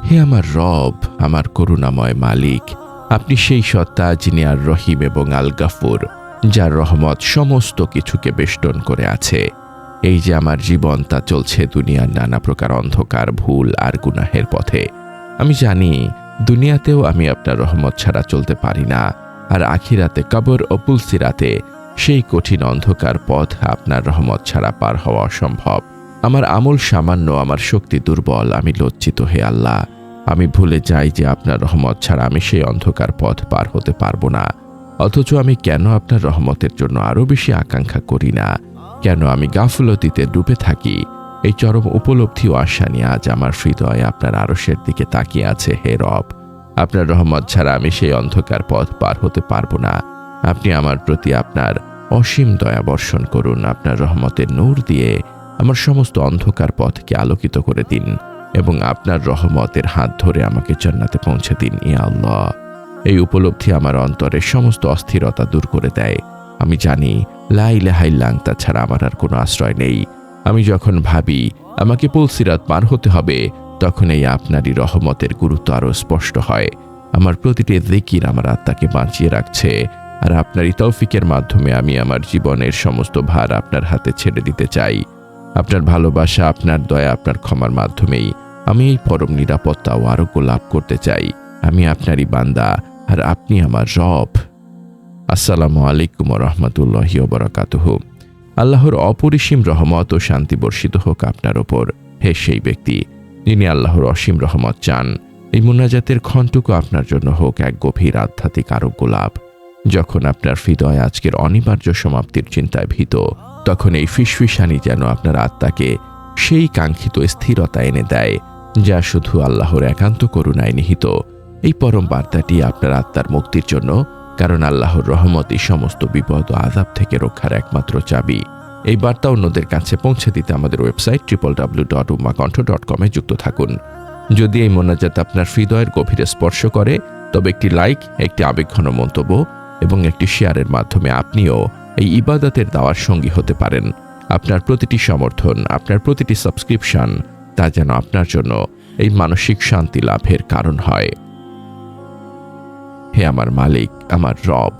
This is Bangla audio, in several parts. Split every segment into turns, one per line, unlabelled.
হে আমার রব, আমার করুণাময় মালিক, আপনি সেই সত্তা যিনি আর রহিম এবং আল গাফুর, যার রহমত সমস্ত কিছুকে বেষ্টন করে আছে। এই যে আমার জীবন, তা চলছে দুনিয়ার নানা প্রকার অন্ধকার, ভুল আর গুনাহের পথে। আমি জানি দুনিয়াতেও আমি আপনার রহমত ছাড়া চলতে পারি না, আর আখিরাতে, কবর ও পুলসিরাতে সেই কঠিন অন্ধকার পথ আপনার রহমত ছাড়া পার হওয়া অসম্ভব। আমার আমল সামান্য, আমার শক্তি দুর্বল, আমি লজ্জিত হে আল্লাহ। আমি ভুলে যাই যে আপনার রহমত ছাড়া আমি সেই অন্ধকার পথ পার হতে পারবো না। অথচ আমি কেন আপনার রহমতের জন্য আরো বেশি আকাঙ্ক্ষা করি না? কেন আমি গাফলতিতে ডুবে থাকি? এই চরম উপলব্ধি ও আশা নিয়ে আজ আমার হৃদয় আপনার আরশের দিকে তাকিয়ে আছে। হে রব, আপনার রহমত ছাড়া আমি সেই অন্ধকার পথ পার হতে পারবো না। আপনি আমার প্রতি আপনার অসীম দয়া বর্ষণ করুন। আপনার রহমতের নূর দিয়ে আমার সমস্ত অন্ধকার পথকে আলোকিত করে দিন এবং আপনার রহমতের হাত ধরে আমাকে জান্নাতে পৌঁছে দিন ইয়া আল্লাহ। এই উপলব্ধি আমার অন্তরের সমস্ত অস্থিরতা দূর করে দেয়। আমি জানি লা ইলাহা ইল্লাল্লাহ ছাড়া আমার আর কোনো আশ্রয় নেই। আমি যখন ভাবি আমাকে পুলসিরাত পার হতে হবে, তখন এই আপনারই রহমতের গুরুত্ব আরও স্পষ্ট হয়। আমার প্রতিটি জিকির আমার আত্মাকে বাঁচিয়ে রাখছে, আর আপনারই তৌফিকের মাধ্যমে আমি আমার জীবনের সমস্ত ভার আপনার হাতে ছেড়ে দিতে চাই। আপনার ভালোবাসা, আপনার দয়া, আপনার ক্ষমার মাধ্যমেই আমি এই পরম নিরাপত্তা ও আরোগ্য লাভ করতে চাই। আমি আপনারই বান্দা, আর আপনি আমার রব। আসসালামু আলাইকুম ওয়া রাহমাতুল্লাহি ওয়া বারাকাতুহু। আল্লাহর অপরিসীম রহমত ও শান্তি বর্ষিত হোক আপনার ওপর, হে সেই ব্যক্তি যিনি আল্লাহর অসীম রহমত চান। এই মুনাজাতের ক্ষণটুকু আপনার জন্য হোক এক গভীর আধ্যাত্মিক আরোগ্য লাভ। যখন আপনার হৃদয় আজকের অনিবার্য সমাপ্তির চিন্তায় ভীত, তখন এই ফিসফিসানি যেন আপনার আত্মাকে সেই কাঙ্ক্ষিত স্থিরতা এনে দেয়, যা শুধু আল্লাহর একান্ত করুণায় নিহিত। এই পরম বার্তাটি আপনার আত্মার মুক্তির জন্য, কারণ আল্লাহর রহমতই সমস্ত বিপদ ও আযাব থেকে রক্ষার একমাত্র চাবি। এই বার্তা অন্যদের কাছে পৌঁছে দিতে আমাদের ওয়েবসাইট www.ummakantha.com এ যুক্ত থাকুন। যদি এই মোনাজাত আপনার হৃদয়ের গভীরে স্পর্শ করে, তবে একটি লাইক, একটি আবেগঘন মন্তব্য এবং একটি শেয়ারের মাধ্যমে আপনিও এই ইবাদতের দাওয়ার সঙ্গী হতে পারেন। আপনার প্রতিটি সমর্থন, আপনার প্রতিটি সাবস্ক্রিপশন, তা যেন আপনার জন্য এই মানসিক শান্তি লাভের কারণ হয়। হে আমার মালিক, আমার রব,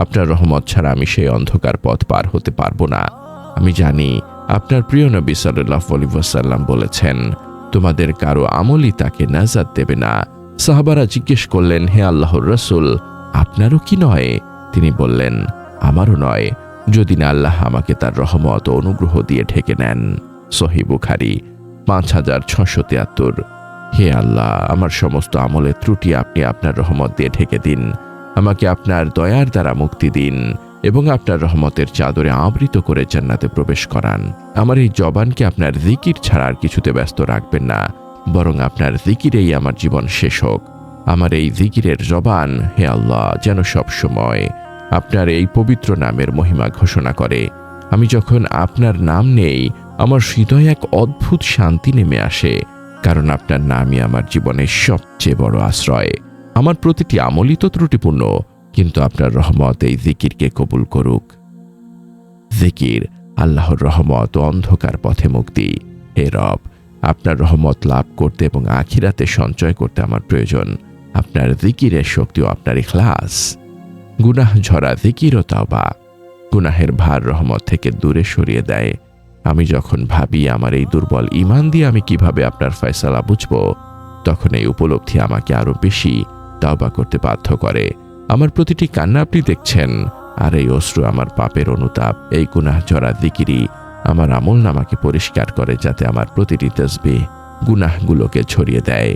আপনার রহমত ছাড়া আমি সেই অন্ধকার পথ পার হতে পারবো না। আমি জানি আপনার প্রিয় নবী সাল্লাল্লাহু আলাইহি ওয়াসাল্লাম বলেছেন, তোমাদের কারো আমলই তাকে নাজাত দেবে না। সাহাবারা জিজ্ঞেস করলেন, হে আল্লাহর রাসূল, আপনারও কি নয়? তিনি বললেন, আমারও নয়, যদি না আল্লাহ আমাকে তার রহমত ও অনুগ্রহ দিয়ে ঢেকে নেন। সহিহ বুখারী 5673। হে আল্লাহ, আমার সমস্ত আমলের ত্রুটি আপনি আপনার রহমত দিয়ে ঢেকে দিন। আমাকে আপনার দয়ার দ্বারা মুক্তি দিন এবং আপনার রহমতের চাদরে আবৃত করে জান্নাতে প্রবেশ করান। আমার এই জবানকে আপনার জিকির ছাড়া আর কিছুতে ব্যস্ত রাখবেন না, বরং আপনার জিকিরেই আমার জীবন শেষ হোক। আমার এই জিকিরের জবান, হে আল্লাহ, যেন সব সময় আপনার এই পবিত্র নামের মহিমা ঘোষণা করে। আমি যখন আপনার নাম নেই, আমার হৃদয়ে এক অদ্ভুত শান্তি নেমে আসে, কারণ আপনার নামই আমার জীবনের সবচেয়ে বড় আশ্রয়। আমার প্রতিটি আমলই তো ত্রুটিপূর্ণ, কিন্তু আপনার রহমত এই জিকিরকে কবুল করুক। জিকির আল্লাহর রহমত ও অন্ধকার পথে মুক্তি। হে রব, আপনার রহমত লাভ করতে এবং আখিরাতে সঞ্চয় করতে আমার প্রয়োজন আপনার জিকিরের শক্তি ও আপনার ইখলাস। গুনাহ ঝরা জিকির ও তাওবা গুনাহের ভার রহমত থেকে দূরে সরিয়ে দেয়। আমি যখন ভাবি আমার এই দুর্বল ঈমান দিয়ে আমি কিভাবে আপনার ফয়সালা বুঝব, তখন এই উপলব্ধি আমাকে আরো বেশি তাওবা করতে বাধ্য করে। আমার প্রতিটি কান্না আপনি দেখছেন, আর এই অশ্রু আমার পাপের অনুতাপ। এই গুনাহ ঝরা জিকিরই আমার আমলনামাকে পরিষ্কার করে, যাতে আমার প্রতিটি তাসবিহ গুনাহগুলোকে ছড়িয়ে দেয়।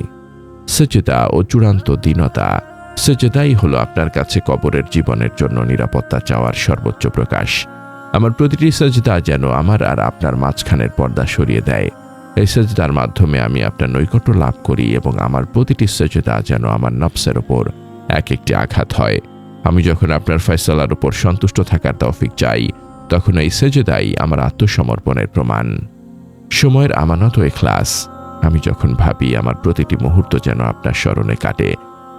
সেজদা ও চূড়ান্ত দীনতা। সেজদাই হলো আপনার কাছে কবরের জীবনের জন্য নিরাপত্তা চাওয়ার সর্বোচ্চ প্রকাশ। আমার প্রতিটি সেজদা যেন আমার আর আপনার মাঝখানের পর্দা সরিয়ে দেয়। এই সেজদার মাধ্যমে আমি আপনার নৈকট্য লাভ করি এবং আমার প্রতিটি সেজদা যেন আমার নফসের ওপর এক একটি আঘাত হয়। আমি যখন আপনার ফয়সালার উপর সন্তুষ্ট থাকার তৌফিক চাই, তখন এই সেজদাই আমার আত্মসমর্পণের প্রমাণ। সময়ের আমানত ও ইখলাস। আমি যখন ভাবি আমার প্রতিটি মুহূর্ত যেন আপনার স্মরণে কাটে,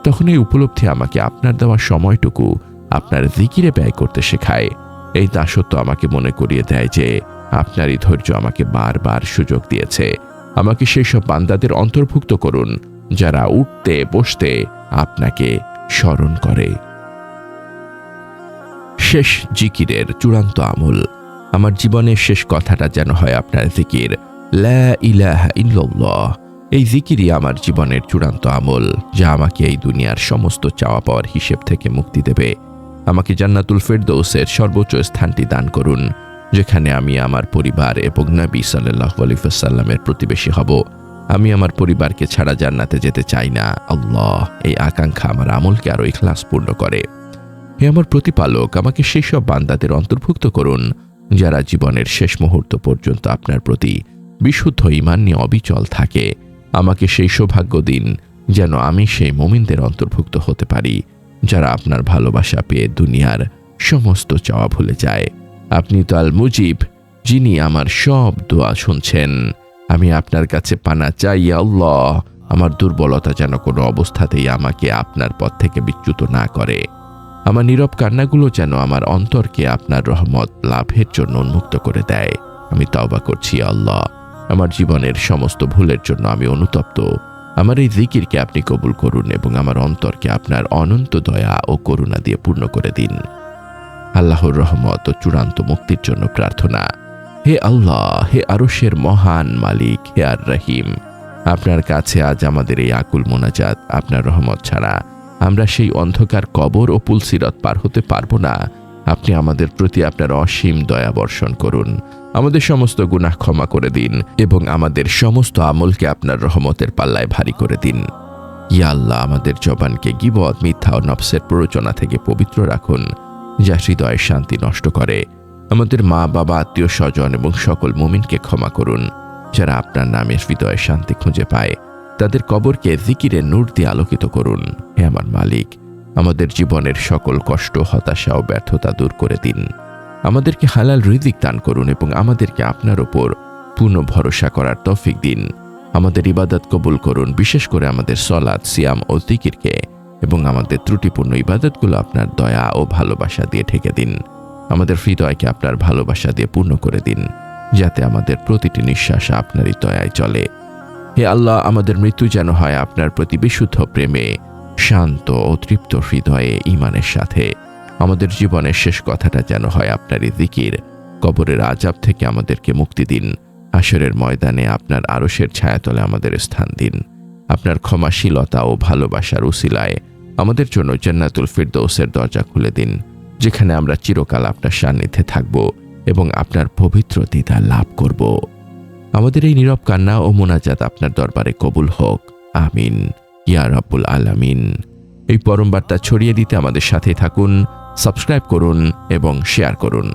তখন এই উপলব্ধি আমাকে আপনার দেওয়া সময়টুকু আপনার জিকিরে ব্যয় করতে শেখায়। এই দাসত্ব আমাকে মনে করিয়ে দেয় যে আপনারই ধৈর্য আমাকে বারবার সুযোগ দিয়েছে। আমাকে সেই সব বান্দাদের অন্তর্ভুক্ত করুন যারা উঠতে বসতে আপনাকে স্মরণ করে। শেষ জিকিরের চূড়ান্ত আমল। আমার জীবনের শেষ কথাটা যেন হয় আপনার জিকির, লা ইলাহা ইল্লাল্লাহ। এই জিকিরই আমার জীবনের চূড়ান্ত আমল, যা আমাকে এই দুনিয়ার সমস্ত চাওয়া পাওয়ার হিসেব থেকে মুক্তি দেবে। আমাকে জান্নাতুল ফেরদৌসের সর্বোচ্চ স্থানটি দান করুন, যেখানে আমি আমার পরিবার এবং নবী সাল্লাল্লাহু আলাইহি ওয়াসাল্লামের প্রতিবেশী হব। আমি আমার পরিবারকে ছাড়া জান্নাতে যেতে চাই না। আল্লাহ, এই আকাঙ্ক্ষা আমার আমলকে আরো ইখলাসপূর্ণ করে। হে আমার প্রতিপালক, আমাকে সেই সব বান্দাদের অন্তর্ভুক্ত করুন যারা জীবনের শেষ মুহূর্ত পর্যন্ত আপনার প্রতি বিশুদ্ধ ঈমান নিয়ে অবিচল থাকে। আমাকে সেই সৌভাগ্য দিন যেন আমি সেই মুমিনদের অন্তর্ভুক্ত হতে পারি যারা আপনার ভালোবাসা পেয়ে দুনিয়ার সমস্ত চাওয়া ভুলে যায়। আপনি তো আল মুজিব, যিনি আমার সব দোয়া শুনছেন। আমি আপনার কাছে পানা চাই আল্লাহ, আমার দুর্বলতা যেন কোনো অবস্থাতেই আমাকে আপনার পথ থেকে বিচ্যুত না করে। আমার নীরব কান্নাগুলো যেন আমার অন্তরকে আপনার রহমত লাভের জন্য উন্মুক্ত করে দেয়। আমি তওবা করছি আল্লাহ, আমার জীবনের সমস্ত ভুলের জন্য আমি অনুতপ্ত। আমার এই জিকিরকে আপনি কবুল করুন এবং আমার অন্তরকে আপনার অনন্ত দয়া ও করুণা দিয়ে পূর্ণ করে দিন। আল্লাহর রহমত ও চূড়ান্ত মুক্তির জন্য প্রার্থনা। হে আল্লাহ, হে আরশের মহান মালিক, হে আর রহিম, আপনার কাছে আজ আমাদের এই আকুল মোনাজাত। আপনার রহমত ছাড়া আমরা সেই অন্ধকার কবর ও পুলসিরাত পার হতে পারবো না। আপনি আমাদের প্রতি আপনার অসীম দয়া বর্ষণ করুন, আমাদের সমস্ত গুনাহ ক্ষমা করে দিন এবং আমাদের সমস্ত আমলকে আপনার রহমতের পাল্লায় ভারী করে দিন। ইয়া আল্লাহ, আমাদের জবানকে গীবত, মিথ্যা ও নফসের প্ররোচনা থেকে পবিত্র রাখুন, যা হৃদয়ের শান্তি নষ্ট করে। আমাদের মা বাবা, আত্মীয় স্বজন এবং সকল মুমিনকে ক্ষমা করুন যারা আপনার নামে হৃদয়ের শান্তি খুঁজে পায়। তাদের কবরকে জিকিরের নূর দিয়ে আলোকিত করুন। হে আমার মালিক, আমাদের জীবনের সকল কষ্ট, হতাশা ও ব্যর্থতা দূর করে দিন। আমাদেরকে হালাল রিজিক দান করুন এবং আমাদেরকে আপনার উপর পূর্ণ ভরসা করার তৌফিক দিন। আমাদের ইবাদত কবুল করুন, বিশেষ করে আমাদের সলাত, সিয়াম ও জিকিরকে, এবং আমাদের ত্রুটিপূর্ণ ইবাদতগুলো আপনার দয়া ও ভালোবাসা দিয়ে ঢেকে দিন। আমাদের হৃদয়কে আপনার ভালোবাসা দিয়ে পূর্ণ করে দিন, যাতে আমাদের প্রতিটি নিঃশ্বাস আপনারই দয়ায় চলে। হে আল্লাহ, আমাদের মৃত্যু যেন হয় আপনার প্রতি বিশুদ্ধ প্রেমে, শান্ত ও তৃপ্ত হৃদয়ে, ঈমানের সাথে। আমাদের জীবনের শেষ কথাটা যেন হয় আপনারই জিকির। কবরের আযাব থেকে আমাদেরকে মুক্তি দিন। হাশরের ময়দানে আপনার আরশের ছায়াতলে আমাদের স্থান দিন। আপনার ক্ষমাশীলতা ও ভালোবাসার উসিলায় আমাদের জন্য জান্নাতুল ফিরদৌসের দরজা খুলে দিন, যেখানে আমরা চিরকাল আপনার সান্নিধ্যে থাকব এবং আপনার পবিত্র দিদার লাভ করব। আমাদের এই নীরব কান্না ও মোনাজাত আপনার দরবারে কবুল হোক। আমিন ইয়া রাব্বুল আলামিন। এই পরম বার্তা ছড়িয়ে দিতে আমাদের সাথে থাকুন, সাবস্ক্রাইব করুন এবং শেয়ার করুন।